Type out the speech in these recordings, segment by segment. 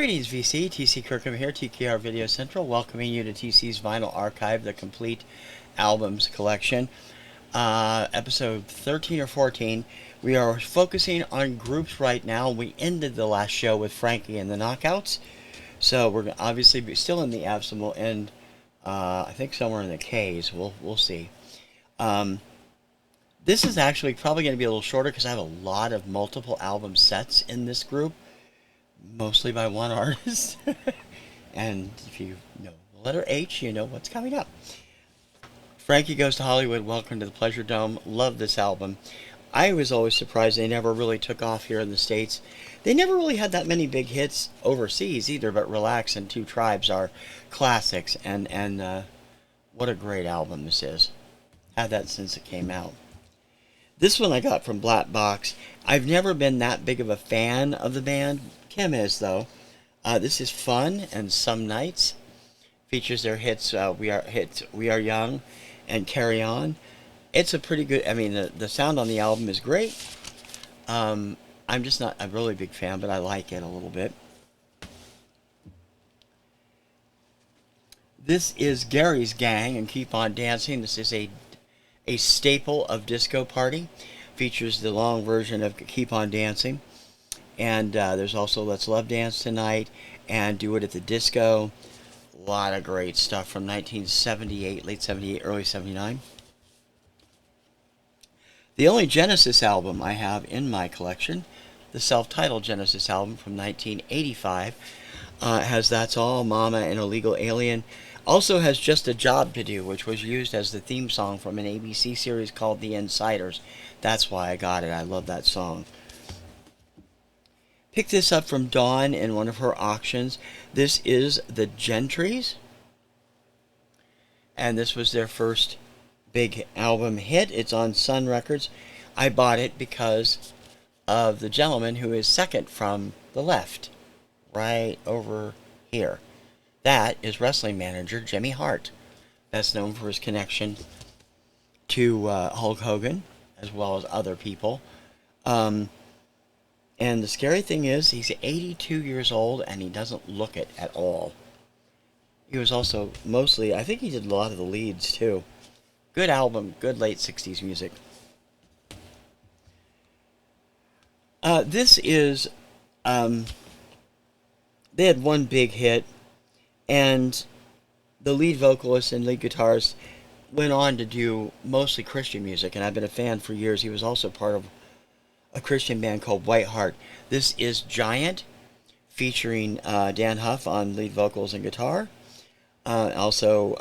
Greetings VC, TC Kirkham here, TKR Video Central, welcoming you to TC's Vinyl Archive, the complete albums collection. Episode 13 or 14. We are focusing on groups right now. We ended the last show with Fra-Ki and the Knockouts, so we're obviously still in the Fs, and we'll end, I think, somewhere in the Ks. We'll see. This is actually probably going to be a little shorter because I have a lot of multiple album sets in this group, mostly by one artist. And if you know the letter H, you know what's coming up. Fra-Ki Goes to Hollywood, Welcome to the Pleasure Dome. Love this album. I was always surprised they never really took off here in the States. They never really had that many big hits overseas either, but Relax and Two Tribes are classics, and what a great album this is. Had that since it came out. This one I got from Black Box. I've never been that big of a fan of the band. Kim is, though. This is fun, and Some Nights features their hits, We Are Young and Carry On. It's a pretty good, I mean, the sound on the album is great. I'm just not a really big fan, but I like it a little bit. This is Gary's Gang and Keep On Dancing. This is a staple of Disco Party. Features the long version of Keep On Dancing. And there's also Let's Love Dance Tonight and Do It at the Disco. A lot of great stuff from 1978, late 78, early 79. The only Genesis album I have in my collection, the self-titled Genesis album from 1985, has That's All, Mama, and Illegal Alien. Also has Just a Job to Do, which was used as the theme song from an ABC series called The Insiders. That's why I got it. I love that song. Picked this up from Dawn in one of her auctions. This is The Gentrys, and this was their first big album hit. It's on Sun Records. I bought it because of the gentleman who is second from the left, right over here. That is wrestling manager Jimmy Hart, best known for his connection to Hulk Hogan, as well as other people. And the scary thing is, he's 82 years old, and he doesn't look it at all. He was also mostly, I think he did a lot of the leads, too. Good album, good late 60s music. This is, they had one big hit, and the lead vocalist and lead guitarist went on to do mostly Christian music, and I've been a fan for years. He was also part of a Christian band called White Heart. This is Giant, featuring Dan Huff on lead vocals and guitar. Also,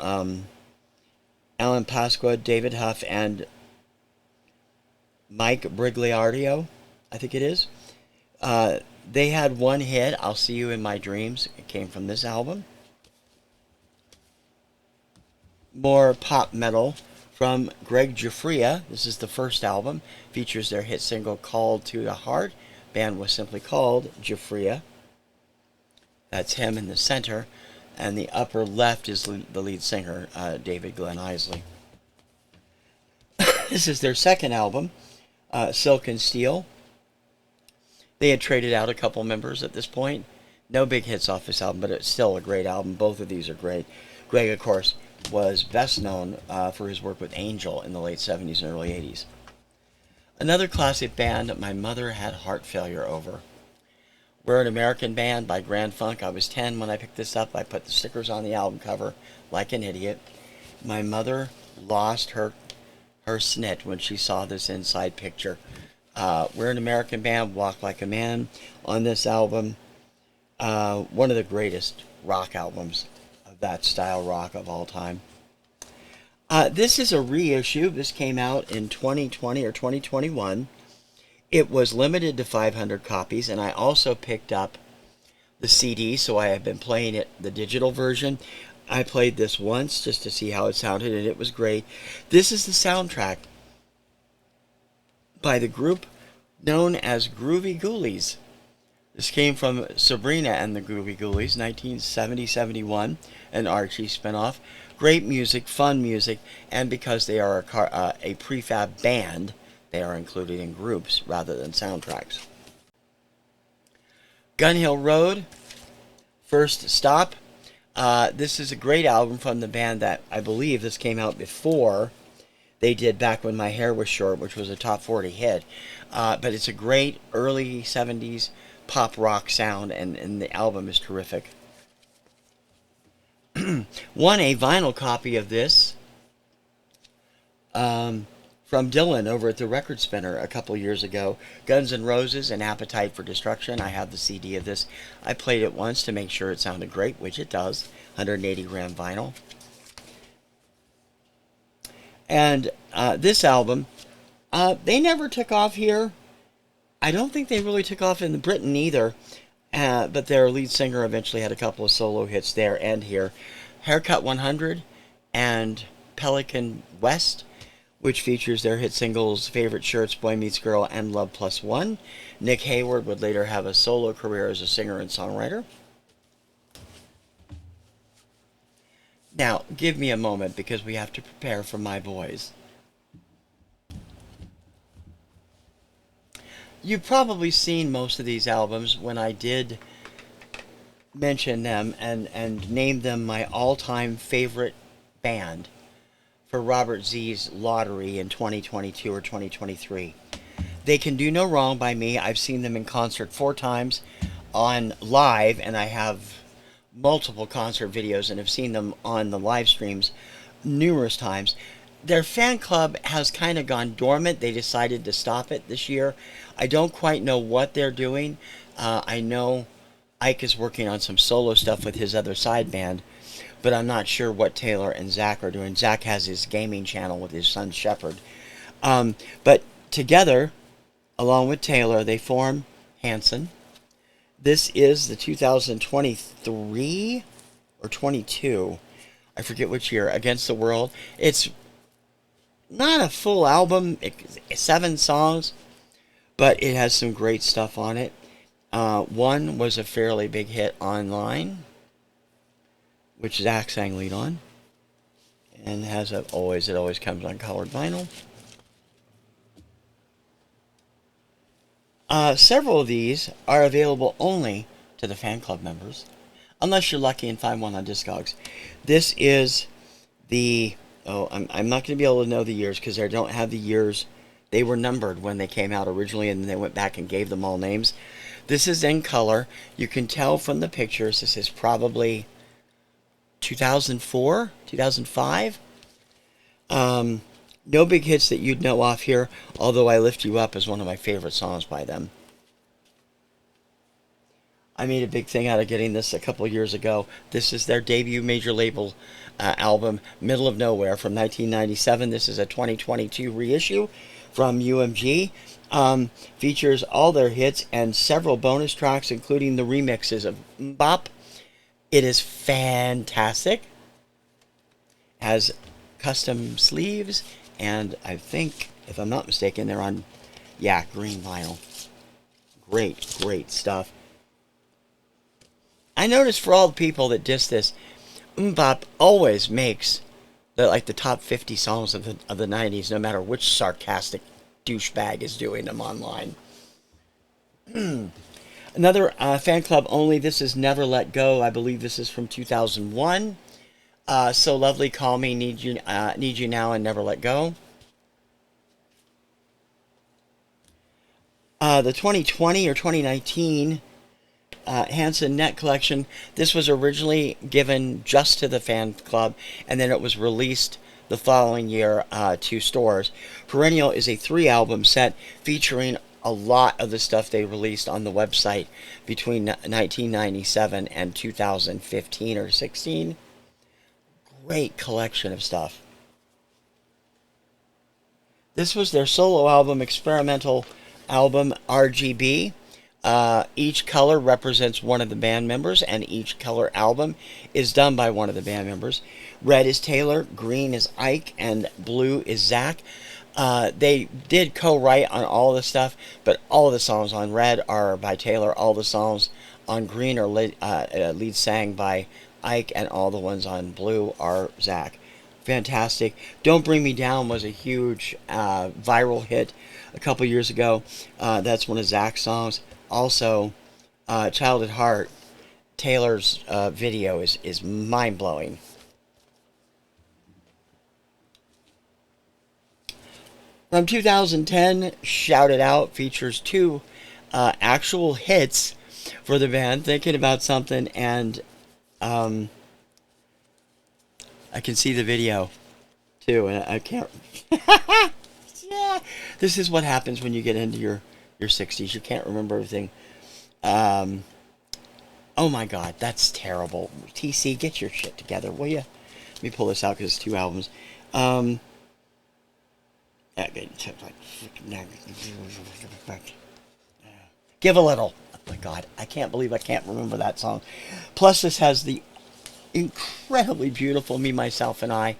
Alan Pasqua, David Huff, and Mike Brigliardio, I think it is. They had one hit, I'll See You in My Dreams. It came from this album. More pop metal from Greg Giuffria. This is the first album. Features their hit single Called to the Heart. Band was simply called Giuffria. That's him in the center. And the upper left is the lead singer, David Glenn Isley. This is their second album, Silk and Steel. They had traded out a couple members at this point. No big hits off this album, but it's still a great album. Both of these are great. Greg, of course, was best known for his work with Angel in the late 70s and early 80s. Another classic band that my mother had heart failure over. We're an American Band by Grand Funk. I was 10 when I picked this up. I put the stickers on the album cover like an idiot. My mother lost her snit when she saw this inside picture. We're an American Band, Walk Like a Man on this album. One of the greatest rock albums of that style rock of all time. This is a reissue. This came out in 2020 or 2021. It was limited to 500 copies, and I also picked up the CD, so I have been playing it, the digital version. I played this once just to see how it sounded, and it was great. This is the soundtrack by the group known as Groovy Ghoulies. This came from Sabrina and the Groovy Ghoulies, 1970-71, an Archie spinoff. Great music, fun music, and because they are a prefab band, they are included in groups rather than soundtracks. Gun Hill Road First Stop. This is a great album from the band that I believe this came out before they did Back When My Hair Was Short, which was a top 40 hit. But it's a great early 70s pop rock sound, and the album is terrific. Won a vinyl copy of this from Dylan over at the Record Spinner a couple years ago. Guns N' Roses and Appetite for Destruction. I have the CD of this. I played it once to make sure it sounded great, which it does. 180 gram vinyl. And this album, they never took off here. I don't think they really took off in Britain either. But their lead singer eventually had a couple of solo hits there and here. Haircut 100 and Pelican West, which features their hit singles Favorite Shirts, Boy Meets Girl, and Love Plus One. Nick Hayward would later have a solo career as a singer and songwriter. Now, give me a moment because we have to prepare for my boys. You've probably seen most of these albums when I did mention them and name them my all-time favorite band for Robert Z's lottery in 2022 or 2023. They Can Do No Wrong by me. I've seen them in concert 4 times on live, and I have multiple concert videos and have seen them on the live streams numerous times. Their fan club has kind of gone dormant. They decided to stop it this year. I don't quite know what they're doing. I know Ike is working on some solo stuff with his other side band, but I'm not sure what Taylor and Zach are doing. Zach has his gaming channel with his son Shepard. But together, along with Taylor, they form Hanson. This is the 2023 or 22, I forget which year, Against the World. It's not a full album, 7 songs, but it has some great stuff on it. One was a fairly big hit online, which Zach sang lead on, and has it always comes on colored vinyl. Several of these are available only to the fan club members, unless you're lucky and find one on Discogs. This is the, I'm not going to be able to know the years because I don't have the years. They were numbered when they came out originally, and then they went back and gave them all names. This is in color. You can tell from the pictures this is probably 2004, 2005. No big hits that you'd know off here, although I Lift You Up is one of my favorite songs by them. I made a big thing out of getting this a couple of years ago. This is their debut major label album, Middle of Nowhere, from 1997. This is a 2022 reissue from UMG. Features all their hits and several bonus tracks, including the remixes of Bop. It is fantastic. Has custom sleeves, and I think, if I'm not mistaken, they're on, green vinyl. Great stuff. I noticed for all the people that diss this, Bop always makes the top 50 songs of the 90s, no matter which sarcastic douchebag is doing them online. Another fan club only. This is Never Let Go. I believe this is from 2001. So Lovely, Call Me, Need You Now, and Never Let Go. The 2020 or 2019 Hanson Net Collection. This was originally given just to the fan club, and then it was released the following year to stores. Perennial is a 3-album set featuring a lot of the stuff they released on the website between 1997 and 2015 or 16. Great collection of stuff. This was their solo album, experimental album, RGB. Each color represents one of the band members, and each color album is done by one of the band members. Red is Taylor, green is Ike, and blue is Zach. They did co-write on all the stuff, but all of the songs on Red are by Taylor. All the songs on Green are lead sang by Ike, and all the ones on Blue are Zach. Fantastic. Don't Bring Me Down was a huge viral hit a couple years ago. That's one of Zach's songs. Also, Child at Heart Taylor's video is mind-blowing. From 2010, Shout It Out features two actual hits for the band, Thinking About Something, and I can see the video too, and I can't. Yeah, this is what happens when you get into your 60s. You can't remember everything. Oh my God, that's terrible. TC, get your shit together, will you? Let me pull this out because it's two albums. Give a Little. Oh my God, I can't believe I can't remember that song. Plus, this has the incredibly beautiful Me, Myself, and I,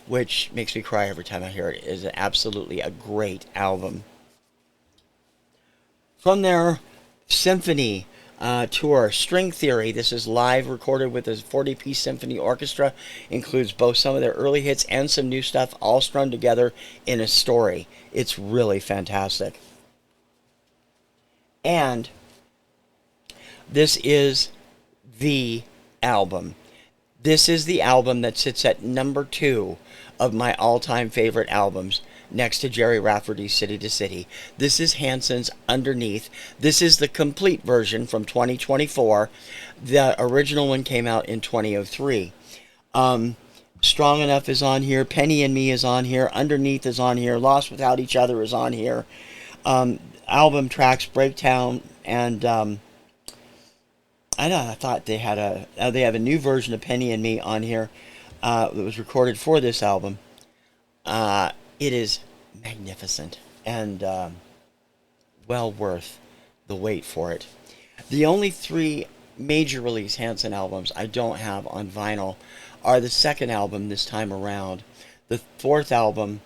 which makes me cry every time I hear it. It is absolutely a great album. From their symphony tour, String Theory, this is live recorded with a 40-piece symphony orchestra, includes both some of their early hits and some new stuff, all strung together in a story. It's really fantastic. And this is the album. This is the album that sits at number 2 of my all-time favorite albums, next to Jerry Rafferty's City to City. This is Hanson's Underneath. This is the complete version from 2024. The original one came out in 2003. Strong Enough is on here. Penny and Me is on here. Underneath is on here. Lost Without Each Other is on here. Album tracks, Breakdown, and I thought they had they have a new version of Penny and Me on here that was recorded for this album. It is magnificent and well worth the wait for it. The only 3 major release Hanson albums I don't have on vinyl are the second album this time around, the 4th album,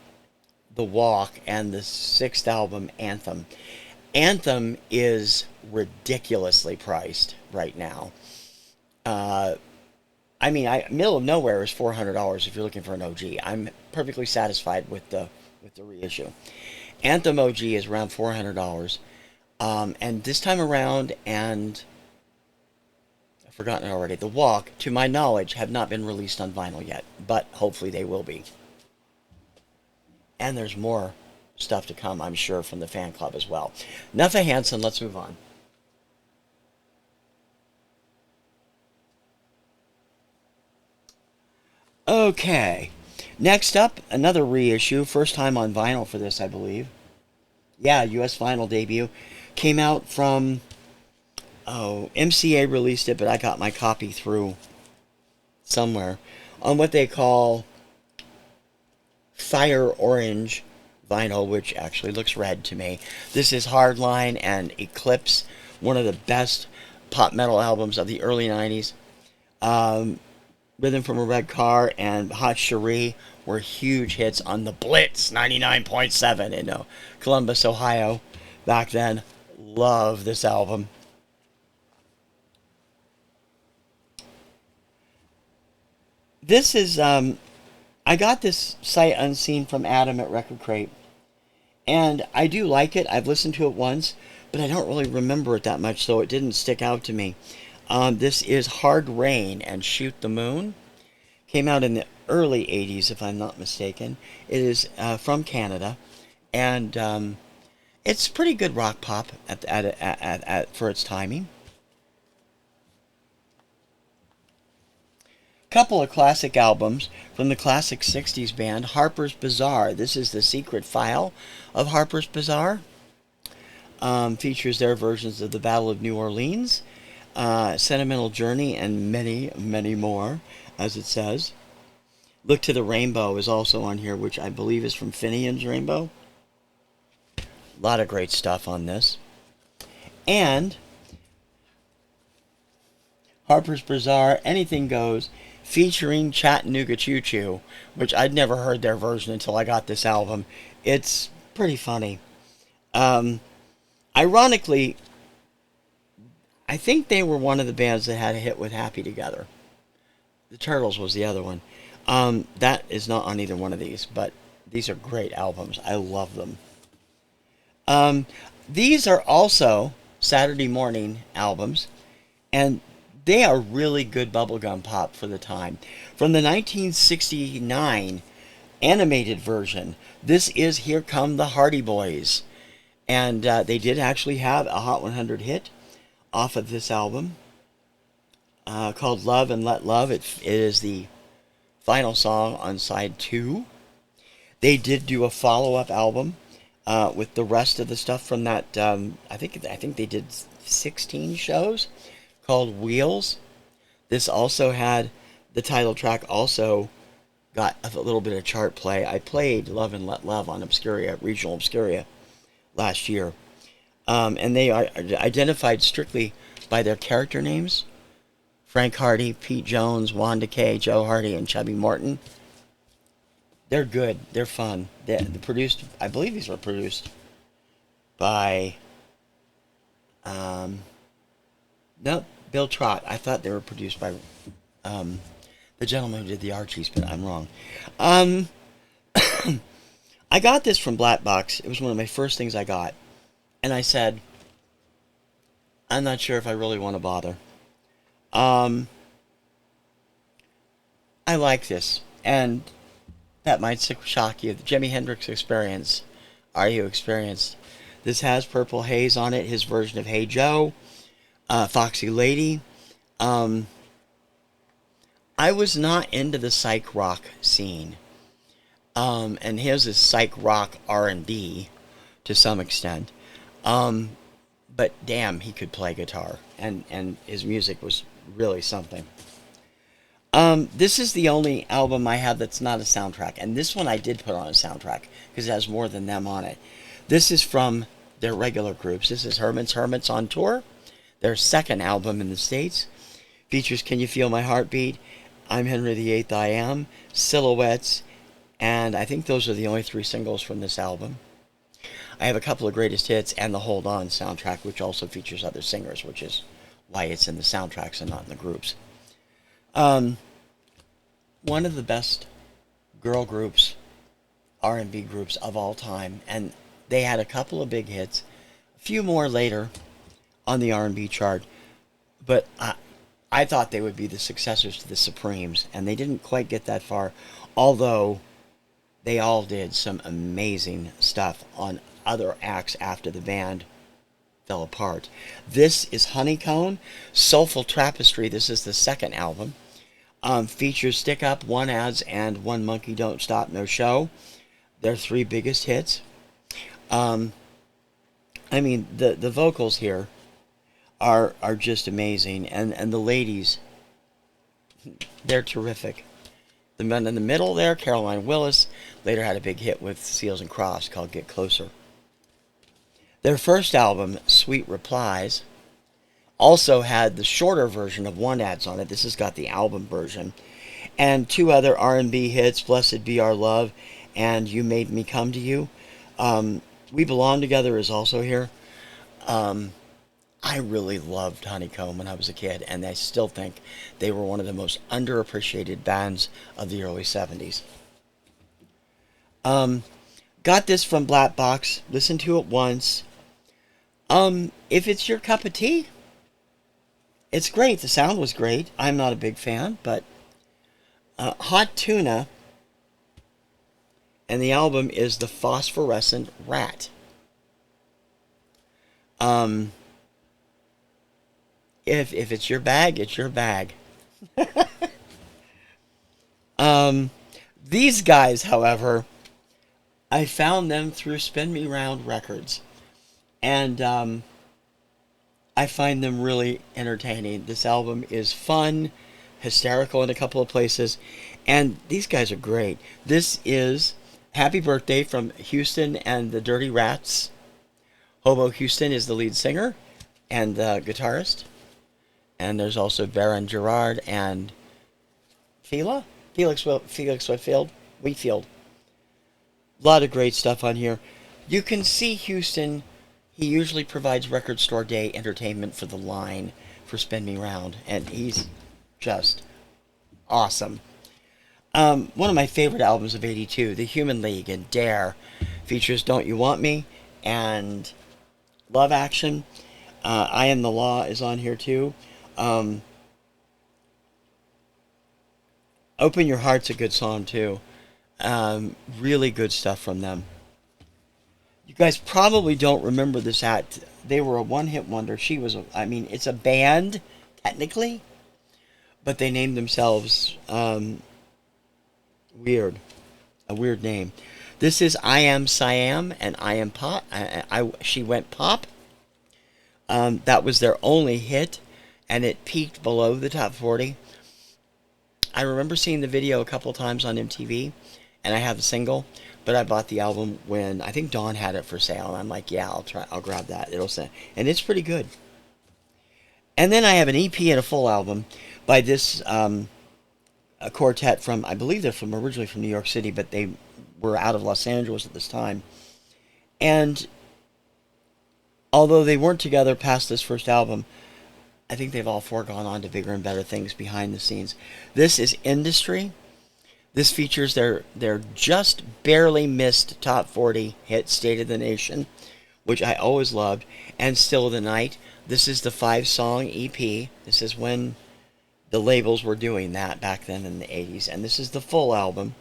The Walk, and the 6th album, Anthem. Anthem is ridiculously priced right now. I mean, Middle of Nowhere is $400 if you're looking for an OG. I'm perfectly satisfied with the reissue. Anthem OG is around $400. And this time around, and I've forgotten it already, The Walk, to my knowledge, have not been released on vinyl yet, but hopefully they will be. And there's more stuff to come, I'm sure, from the fan club as well. Enough of Hanson, let's move on. Okay, next up, another reissue, first time on vinyl for this, I believe. Yeah, US vinyl debut. Came out from, MCA released it, but I got my copy through somewhere, on what they call Fire Orange vinyl, which actually looks red to me. This is Hardline and Eclipse, one of the best pop metal albums of the early 90s. Rhythm from a Red Car and Hot Cherie were huge hits on the Blitz 99.7 in Columbus, Ohio back then. Love this album. This is, I got this Sight Unseen from Adam at Record Crate, and I do like it. I've listened to it once, but I don't really remember it that much, so it didn't stick out to me. This is Hard Rain and Shoot the Moon. Came out in the early 80s, if I'm not mistaken. It is from Canada, and it's pretty good rock pop for its timing. Couple of classic albums from the classic 60s band Harper's Bazaar. This is the secret file of Harper's Bazaar. Features their versions of the Battle of New Orleans, Sentimental Journey, and many, many more, as it says. Look to the Rainbow is also on here, which I believe is from Finian's Rainbow. A lot of great stuff on this. And Harper's Bazaar, Anything Goes, featuring Chattanooga Choo Choo, which I'd never heard their version until I got this album. It's pretty funny. Ironically, I think they were one of the bands that had a hit with Happy Together. The Turtles was the other one. That is not on either one of these, but these are great albums. I love them. These are also Saturday morning albums, and They are really good bubblegum pop for the time. From the 1969 animated version, this is Here Come the Hardy Boys. And they did actually have a Hot 100 hit off of this album called Love and Let Love. It is the final song on side 2. They did do a follow-up album with the rest of the stuff from that. I think they did 16 shows called Wheels. This also had the title track. Also got a little bit of chart play. I played Love and Let Love on Obscuria, Regional Obscuria, last year, and they are identified strictly by their character names: Frank Hardy, Pete Jones, Wanda Kay, Joe Hardy, and Chubby Morton. They're good. They're fun. They're produced. I believe these were produced by no, Bill Trott. I thought they were produced by the gentleman who did the Archies, but I'm wrong. I got this from Black Box. It was one of my first things I got, and I said, I'm not sure if I really want to bother. I like this, and that might shock you. The Jimi Hendrix Experience. Are you experienced? This has Purple Haze on it, his version of Hey Joe, Foxy Lady. I was not into the psych rock scene. And his is psych rock R&B to some extent. But damn, he could play guitar, and his music was really something. This is the only album I have that's not a soundtrack, and this one I did put on a soundtrack because it has more than them on it. This is from their regular groups. This is Hermits on Tour, their second album in the States. Features Can You Feel My Heartbeat, I'm Henry VIII, I Am, Silhouettes, and I think those are the only 3 singles from this album. I have a couple of greatest hits and the Hold On soundtrack, which also features other singers, which is why it's in the soundtracks and not in the groups. One of the best girl groups, R&B groups of all time, and they had a couple of big hits, a few more later on the R&B chart, but I thought they would be the successors to the Supremes, and they didn't quite get that far, although they all did some amazing stuff on other acts after the band fell apart. This is Honeycomb, Soulful Tapestry. This is the second album. Features Stick Up, One Ads, and One Monkey Don't Stop No Show. Their 3 biggest hits. I mean, the vocals here are just amazing, and the ladies, they're terrific. The men in the middle there, Caroline Willis, later had a big hit with Seals and Crofts called Get Closer. Their first album, Sweet Replies, also had the shorter version of One Ads on it. This has got the album version. And 2 other R&B hits, Blessed Be Our Love and You Made Me Come to You. We Belong Together is also here. I really loved Honeycomb when I was a kid, and I still think they were one of the most underappreciated bands of the early 70s. Got this from Black Box. Listened to it once. If it's your cup of tea, it's great. The sound was great. I'm not a big fan, but Hot Tuna, and the album is The Phosphorescent Rat. If it's your bag, it's your bag. These guys, however, I found them through Spin Me Round Records, and I find them really entertaining. This album is fun, hysterical in a couple of places, and these guys are great. This is Happy Birthday from Houston and the Dirty Rats. Hobo Houston is the lead singer and the guitarist. And there's also Baron Gerard and Felix Wheatfield. A lot of great stuff on here. You can see Houston. He usually provides Record Store Day entertainment for the line for Spin Me Round, and he's just awesome. One of my favorite albums of '82, The Human League and Dare, features Don't You Want Me and Love Action. I Am the Law is on here too. Open Your Heart's a good song too. Really good stuff from them. You guys probably don't remember this act. They were a one-hit wonder. I mean, it's a band, technically, but they named themselves weird. A weird name. This is I Am Siam and I Am Pop. She Went Pop. That was their only hit, and it peaked below the top 40. I remember seeing the video a couple times on MTV, and I have the single, but I bought the album when I think Dawn had it for sale, and I'm like, yeah, I'll grab that. It'll say, and it's pretty good. And then I have an EP and a full album by this a quartet from, I believe they're originally from New York City, but they were out of Los Angeles at this time. And although they weren't together past this first album, I think they've all four gone on to bigger and better things behind the scenes. This is Industry. This features their just barely missed top 40 hit, State of the Nation, which I always loved, and Still of the Night. This is the 5-song EP. This is when the labels were doing that back then in the 80s. And this is the full album.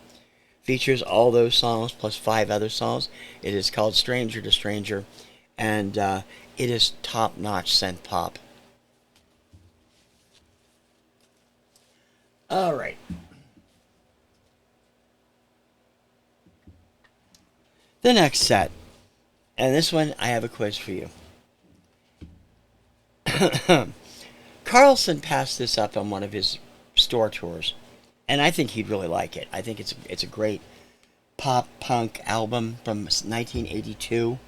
Features all those songs plus 5 other songs. It is called Stranger to Stranger, and it is top-notch synth pop. All right. The next set. And this one, I have a quiz for you. Carlson passed this up on one of his store tours, and I think he'd really like it. I think it's a great pop punk album from 1982,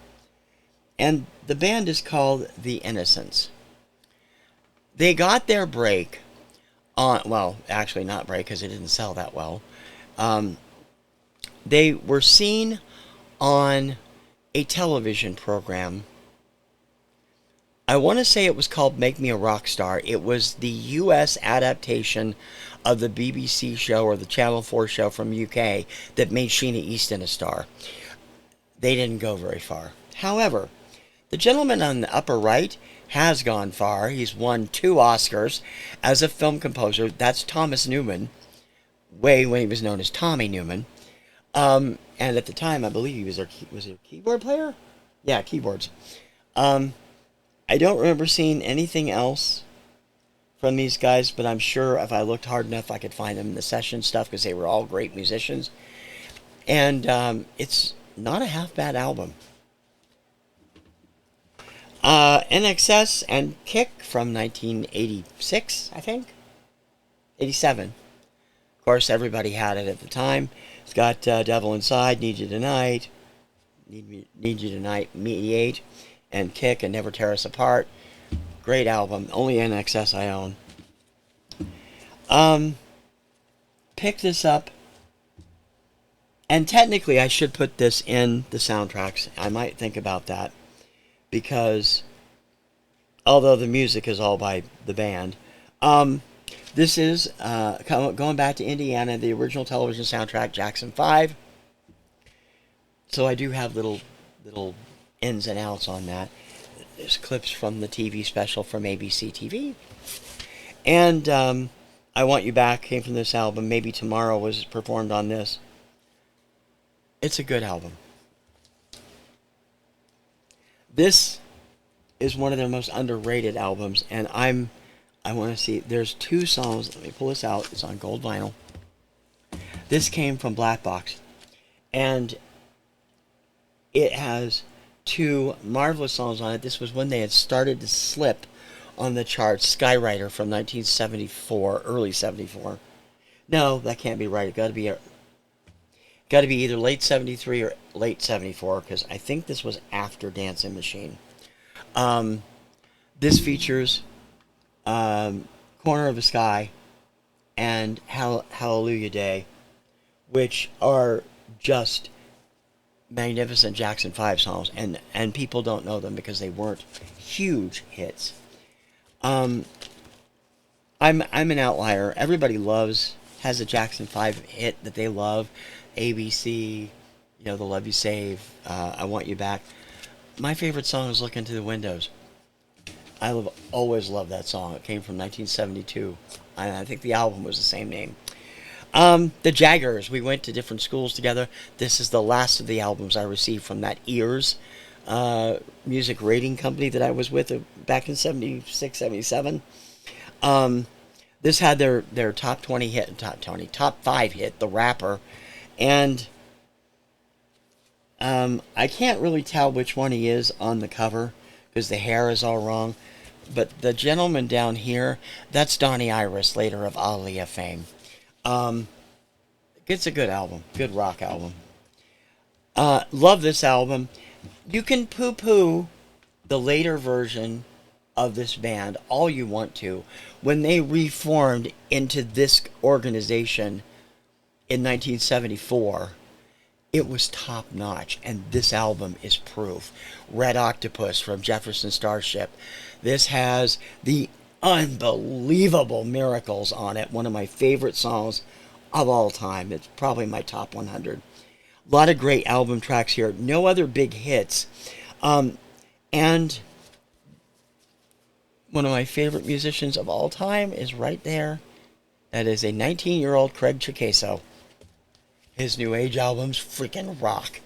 and the band is called The Innocents. They got their break on, well, actually not break because it didn't sell that well. They were seen on a television program. I want to say it was called Make Me a Rock Star. It was the U.S. adaptation of the BBC show or the Channel 4 show from UK that made Sheena Easton a star. They didn't go very far. However, the gentleman on the upper right has gone far. He's won 2 Oscars as a film composer. That's Thomas Newman, way when he was known as Tommy Newman. And at the time, I believe he was a keyboard player? Yeah, keyboards. I don't remember seeing anything else from these guys, but I'm sure if I looked hard enough, I could find them in the session stuff because they were all great musicians. And it's not a half bad album. NXS and Kick from 1986, I think. 87. Of course, everybody had it at the time. It's got Devil Inside, Need You Tonight, Need You Tonight, Mediate, and Kick and Never Tear Us Apart. Great album. Only NXS I own. Pick this up. And technically, I should put this in the soundtracks. I might think about that. Because, although the music is all by the band, this is, going back to Indiana, the original television soundtrack, Jackson 5. So I do have little ins and outs on that. There's clips from the TV special from ABC TV. And I Want You Back came from this album. Maybe Tomorrow was performed on this. It's a good album. This is one of their most underrated albums, and I want to see, there's 2 songs. Let me pull this out. It's on gold vinyl. This came from Black Box, and it has 2 marvelous songs on it. This was when they had started to slip on the charts. Skywriter from 1974, early 74. No, that can't be right. It got to be either late 73 or late 74, because I think this was after Dancing Machine. This features Corner of the Sky and Hallelujah Day, which are just magnificent Jackson 5 songs, and people don't know them because they weren't huge hits. I'm an outlier. Everybody has a Jackson 5 hit that they love. ABC, The Love You Save, I Want You Back. My favorite song is Look Into the Windows. I always loved that song. It came from 1972. I think the album was the same name. The Jaggers. We went to different schools together. This is the last of the albums I received from that Ears music rating company that I was with back in 76, 77. This had their top 20 hit, top 5 hit, The Rapper. And I can't really tell which one he is on the cover because the hair is all wrong. But the gentleman down here, that's Donnie Iris, later of Aaliyah fame. It's a good album, good rock album. Love this album. You can poo-poo the later version of this band all you want to. When they reformed into this organization in 1974, it was top notch, and this album is proof. Red Octopus from Jefferson Starship. This has the unbelievable Miracles on it, one of my favorite songs of all time. It's probably my top 100. A lot of great album tracks here. No other big hits. And one of my favorite musicians of all time is right there. That is a 19-year-old Craig Chicasso. His New Age albums freaking rock.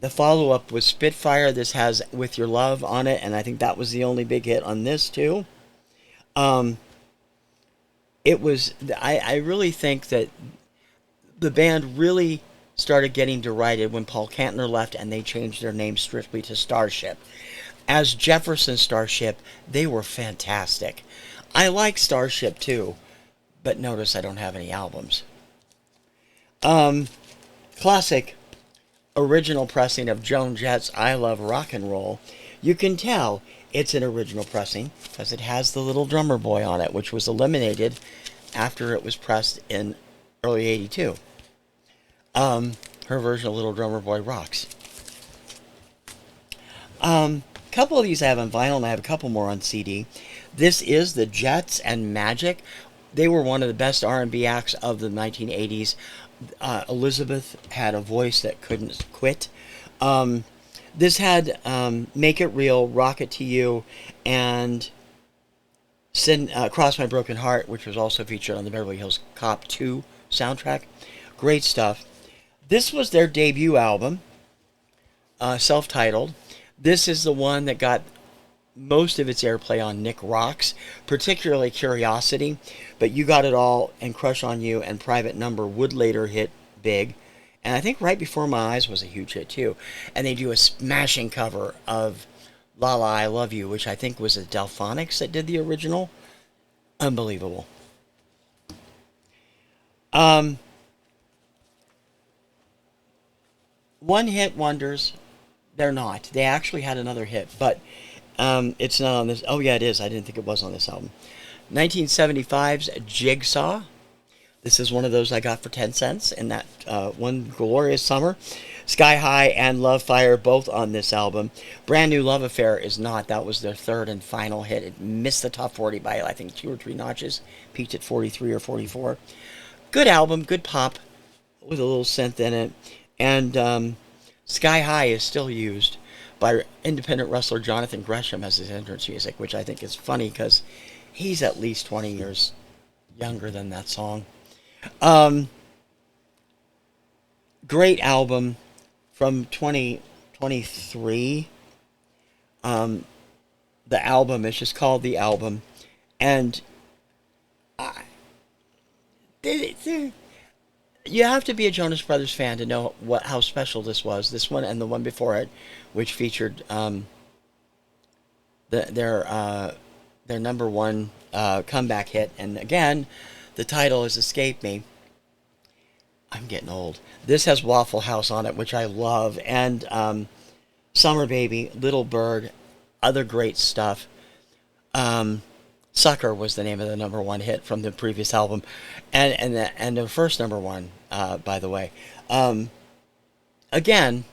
The follow-up was Spitfire. This has With Your Love on it, and I think that was the only big hit on this too. It was, I really think that the band really started getting derided when Paul Kantner left and they changed their name strictly to Starship. As Jefferson Starship, they were fantastic. I like Starship too, but notice I don't have any albums. Classic original pressing of Joan Jett's I Love Rock and Roll. You can tell it's an original pressing because it has the little drummer boy on it, which was eliminated after it was pressed in early 82. Her version of Little Drummer Boy rocks. A couple of these I have on vinyl, and I have a couple more on CD. This is the Jets and Magic. They were one of the best R&B acts of the 1980s. Elizabeth had a voice that couldn't quit. This had Make It Real, Rock It to You, and Cross My Broken Heart, which was also featured on the Beverly Hills Cop 2 soundtrack. Great stuff. This was their debut album, self-titled. This is the one that got most of its airplay on Nick Rocks, particularly Curiosity, but You Got It All and Crush on You and Private Number would later hit big. And I think Right Before My Eyes was a huge hit too. And they do a smashing cover of La La I Love You, which I think was the Delphonics that did the original. Unbelievable. One hit wonders, they're not. They actually had another hit, but it's not on this. Oh yeah, it is. I didn't think it was on this album. 1975's Jigsaw. This is one of those I got for 10 cents in that one glorious summer. Sky High and Love Fire, both on this album. Brand New Love Affair is not. That was their third and final hit. It missed the top 40 by, I think, 2 or 3 notches. Peaked at 43 or 44. Good album, good pop, with a little synth in it. And Sky High is still used by independent wrestler Jonathan Gresham as his entrance music, which I think is funny because he's at least 20 years younger than that song. Great album from 2023. The album is just called The Album. And you have to be a Jonas Brothers fan to know how special this was. This one and the one before it, which featured their number one comeback hit. And again, the title has escaped me. I'm getting old. This has Waffle House on it, which I love, and Summer Baby, Little Bird, other great stuff. Sucker was the name of the number one hit from the previous album, and the first number one, by the way. Again,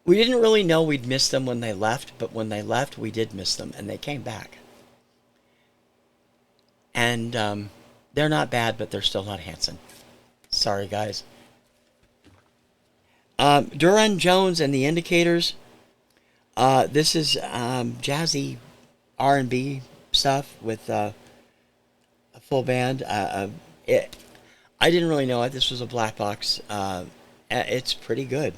we didn't really know we'd miss them when they left, but when they left, we did miss them, and they came back. And they're not bad, but they're still not Hanson. Sorry, guys. Duran Jones and the Indicators. This is jazzy R&B stuff with a full band. I didn't really know it. This was a black box. It's pretty good.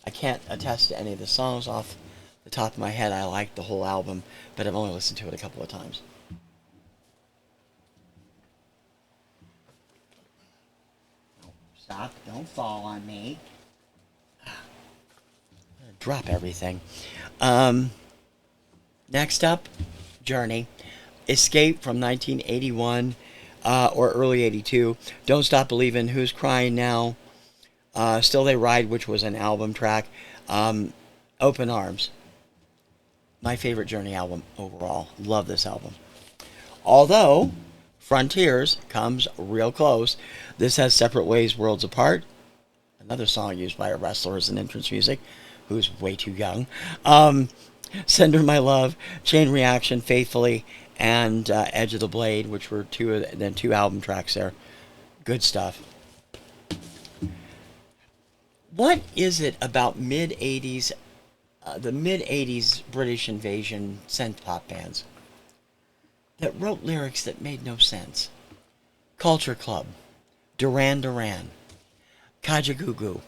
I can't attest to any of the songs off the top of my head. I like the whole album, but I've only listened to it a couple of times. Stop. Don't fall on me. Drop everything. Next up, Journey. Escape from 1981 or early 82. Don't Stop Believin', Who's Crying Now, Still They Ride, which was an album track. Open Arms. My favorite Journey album overall. Love this album. Although Frontiers comes real close. This has Separate Ways, Worlds Apart. Another song used by a wrestler as an entrance music, who's way too young. Send Her My Love, Chain Reaction, Faithfully, and Edge of the Blade, which were two album tracks there. Good stuff. What is it about mid-80s, the mid-80s British invasion synth pop bands that wrote lyrics that made no sense? Culture Club, Duran Duran, Kajagoogoo.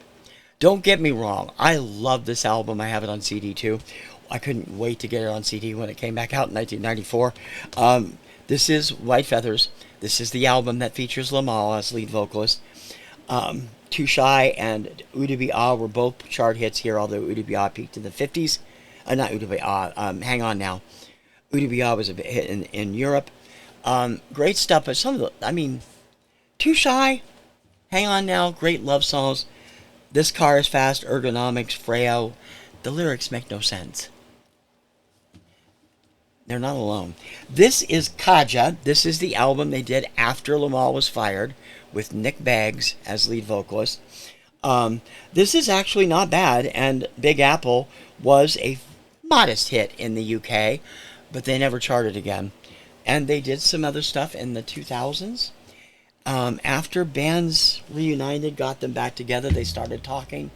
Don't get me wrong, I love this album. I have it on CD too. I couldn't wait to get it on CD when it came back out in 1994. This is White Feathers. This is the album that features Lamal as lead vocalist. Too Shy and Udabi Ah were both chart hits here, although Udabi Ah peaked in the 50s. Not Udabi Ah, Hang On Now. Udabi Ah was a hit in Europe. Great stuff, but some of the, Too Shy, Hang On Now, great love songs. This Car Is Fast, Ergonomics, Freo. The lyrics make no sense. They're not alone. This is Kaja. This is the album they did after Lamal was fired, with Nick Baggs as lead vocalist. This is actually not bad, and Big Apple was a modest hit in the UK, but they never charted again. And they did some other stuff in the 2000s. After bands reunited, got them back together, they started talking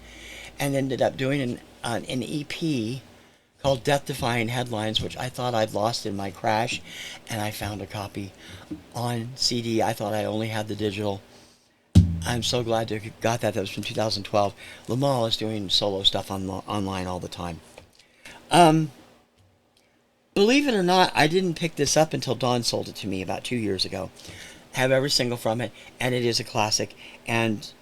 and ended up doing an EP called Death Defying Headlines, which I thought I'd lost in my crash, and I found a copy on CD. I thought I only had the digital. I'm so glad to have got that. That was from 2012. Lamal is doing solo stuff online all the time. Believe it or not, I didn't pick this up until Dawn sold it to me about 2 years ago. Have every single from it, and it is a classic. And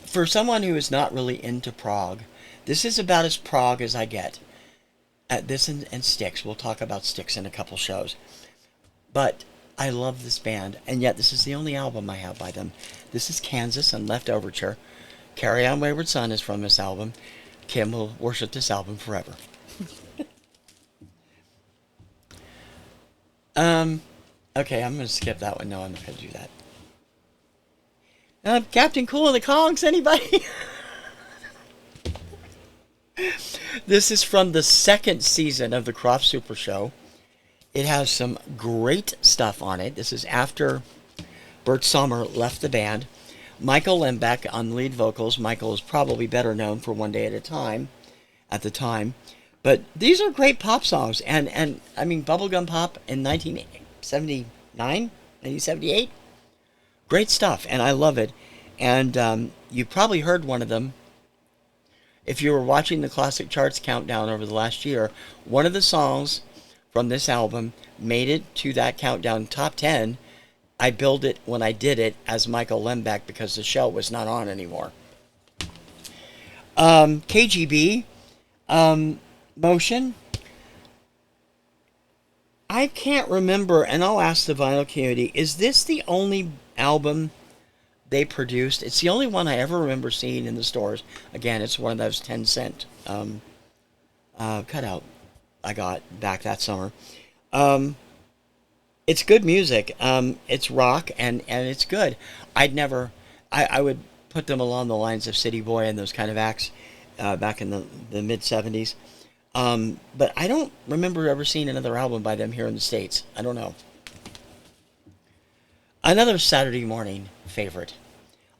for someone who is not really into prog, this is about as prog as I get. This and Styx. We'll talk about Styx in a couple shows. But I love this band, and yet this is the only album I have by them. This is Kansas and Left Overture. Carry On Wayward Son is from this album. Kim will worship this album forever. Okay, I'm going to skip that one. No, I'm not going to do that. Captain Cool and the Kongs, anybody? This is from the second season of the Croft Super Show. It has some great stuff on it. This is after Bert Sommer left the band. Michael Lembeck on lead vocals. Michael is probably better known for One Day at a Time at the time. But these are great pop songs. And bubblegum pop in 1979, 1978. Great stuff, and I love it. And you probably heard one of them. If you were watching the Classic Charts countdown over the last year, one of the songs from this album made it to that countdown top 10. I billed it when I did it as Michael Lembeck because the show was not on anymore. KGB, Motion. I can't remember, and I'll ask the vinyl community, is this the only album they produced? It's the only one I ever remember seeing in the stores. Again, it's one of those 10-cent cutout I got back that summer. It's good music. It's rock, and it's good. I would put them along the lines of City Boy and those kind of acts back in the mid-'70s. But I don't remember ever seeing another album by them here in the States. I don't know. Another Saturday morning favorite.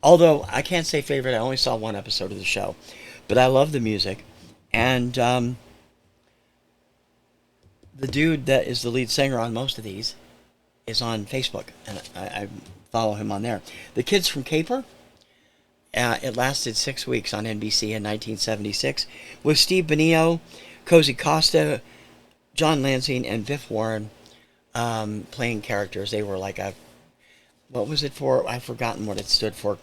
Although I can't say favorite, I only saw one episode of the show. But I love the music. And The dude that is the lead singer on most of these is on Facebook, and I follow him on there. The Kids from Caper, it lasted 6 weeks on NBC in 1976 with Steve Benio, Cozy Costa, John Lansing, and Biff Warren playing characters. They were like a, what was it for? I've forgotten what it stood for.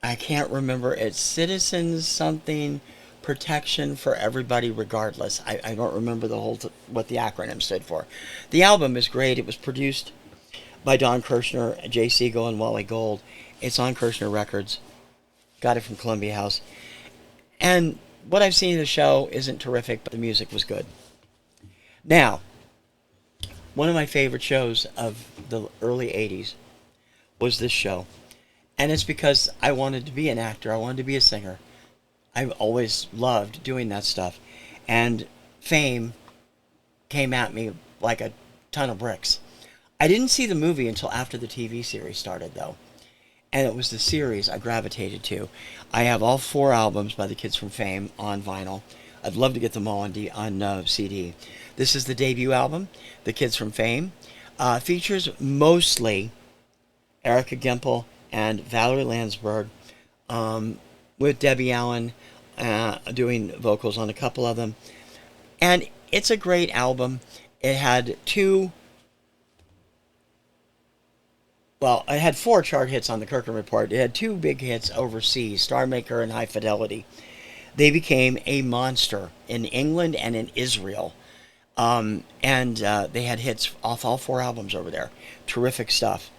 I can't remember. It's Citizens something protection for everybody regardless. I don't remember the whole what the acronym stood for. The album is great. It was produced by Don Kirshner, Jay Siegel, and Wally Gold. It's on Kirshner Records. Got it from Columbia House. And what I've seen of the show isn't terrific, but the music was good. Now, one of my favorite shows of the early 80s was this show. And it's because I wanted to be an actor. I wanted to be a singer. I've always loved doing that stuff. And Fame came at me like a ton of bricks. I didn't see the movie until after the TV series started, though. And it was the series I gravitated to. I have all 4 albums by the Kids from Fame on vinyl. I'd love to get them all on CD. This is the debut album, The Kids from Fame. Features mostly Erica Gempel and Valerie Landsberg, with Debbie Allen doing vocals on a couple of them. And it's a great album. It had it had 4 chart hits on the Kirkham Report. It had 2 big hits overseas, Star Maker and High Fidelity. They became a monster in England and in Israel. And they had hits off all 4 albums over there. Terrific stuff.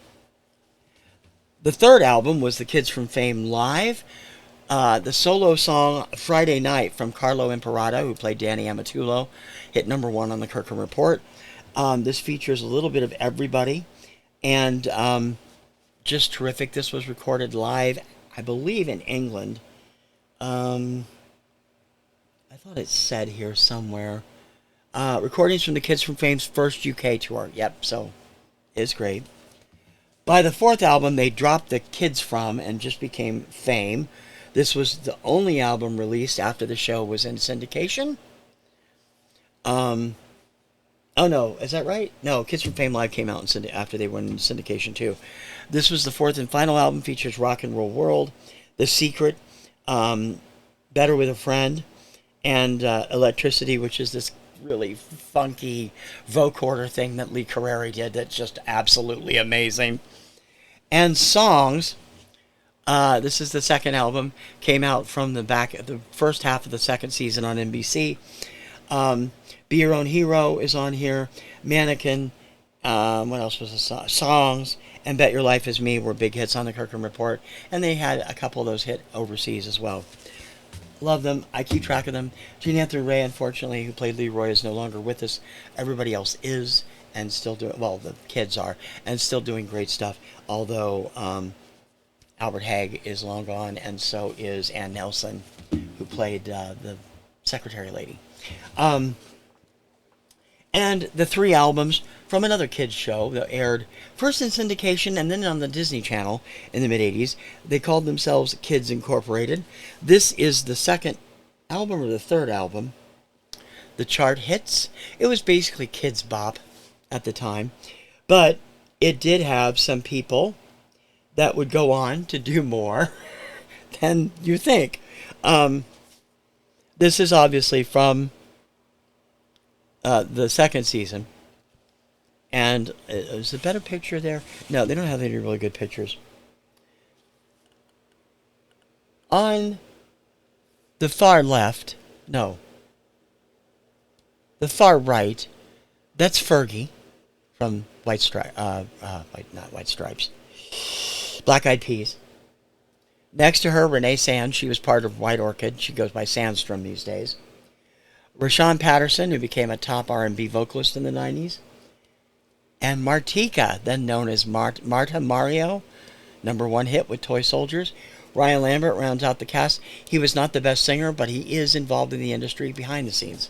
The third album was The Kids from Fame Live. The solo song Friday Night from Carlo Imperato, who played Danny Amatullo, hit number 1 on the Kirkham Report. This features a little bit of everybody, and just terrific. This was recorded live, I believe, in England. I thought it said here somewhere. Recordings from the Kids from Fame's first UK tour. Yep, so it's great. By the 4th album, they dropped the Kids From and just became Fame. This was the only album released after the show was in syndication. Oh no, is that right? No, Kids from Fame Live came out after they went in syndication too. This was the 4th and final album. Features Rock and Roll World, The Secret, Better With a Friend, and Electricity, which is this really funky vocoder thing that Lee Carreri did that's just absolutely amazing. And Songs, this is the 2nd album, came out from the first half of the 2nd season on NBC. Be Your Own Hero is on here. Mannequin, what else was the Songs, and Bet Your Life Is Me were big hits on the Kirkham Report. And they had a couple of those hit overseas as well. Love them. I keep track of them. Gene Anthony Ray, unfortunately, who played Leroy, is no longer with us. Everybody else is, and still doing, well, the kids are, and still doing great stuff. Although Albert Hague is long gone, and so is Ann Nelson, who played the secretary lady. And the 3 albums from another kids show that aired first in syndication and then on the Disney Channel in the mid-'80s. They called themselves Kids Incorporated. This is the 2nd album or the 3rd album. The chart hits. It was basically Kids Bop at the time. But it did have some people that would go on to do more than you think. This is obviously from the 2nd season. And is a better picture there? No, they don't have any really good pictures. On the far left, no. The far right, that's Fergie from White Stripes. Not White Stripes. Black Eyed Peas. Next to her, Renee Sands. She was part of White Orchid. She goes by Sandstrom these days. Rashawn Patterson, who became a top R&B vocalist in the 90s. And Martika, then known as Marta Mario, number 1 hit with Toy Soldiers. Ryan Lambert rounds out the cast. He was not the best singer, but he is involved in the industry behind the scenes.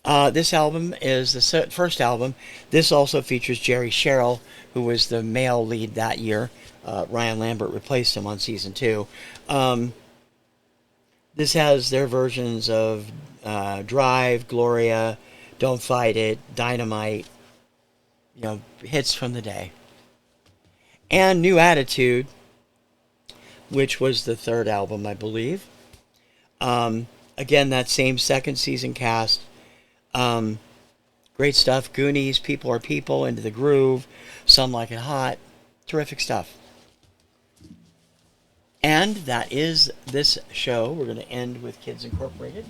This album is the 1st album. This also features Jerry Sherrill, who was the male lead that year. Ryan Lambert replaced him on season 2. This has their versions of Drive, Gloria, Don't Fight It, Dynamite, hits from the day. And New Attitude, which was the third album, I believe. Again, that same second season cast. Great stuff. Goonies, People Are People, Into the Groove, Some Like It Hot. Terrific stuff. And that is this show. We're going to end with Kids Incorporated.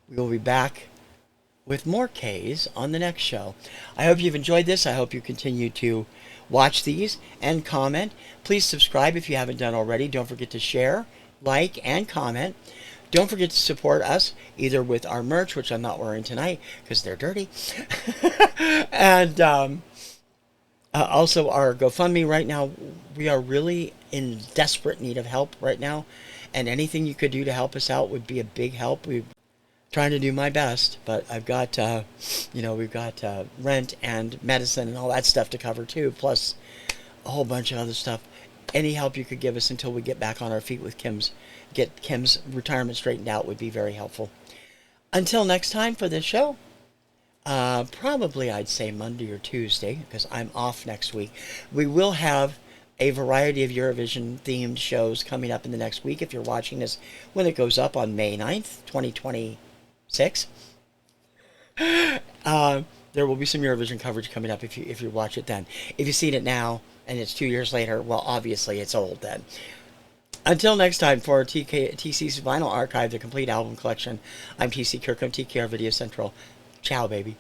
We will be back with more Ks on the next show. I hope you've enjoyed this. I hope you continue to watch these and comment. Please subscribe if you haven't done already. Don't forget to share, like, and comment. Don't forget to support us either with our merch, which I'm not wearing tonight because they're dirty, and also our GoFundMe right now. We are really in desperate need of help right now, and anything you could do to help us out would be a big help. We're trying to do my best, but I've got, we've got rent and medicine and all that stuff to cover too, plus a whole bunch of other stuff. Any help you could give us until we get back on our feet with get Kim's retirement straightened out would be very helpful. Until next time for this show, probably I'd say Monday or Tuesday because I'm off next week. We will have a variety of Eurovision themed shows coming up in the next week. If you're watching this when it goes up on May 9th, 2026, there will be some Eurovision coverage coming up if you watch it then. If you've seen it now and it's 2 years later, well, obviously it's old then. Until next time, for TC's Vinyl Archive, the complete album collection, I'm TC Kirkham, TKR Video Central. Ciao, baby.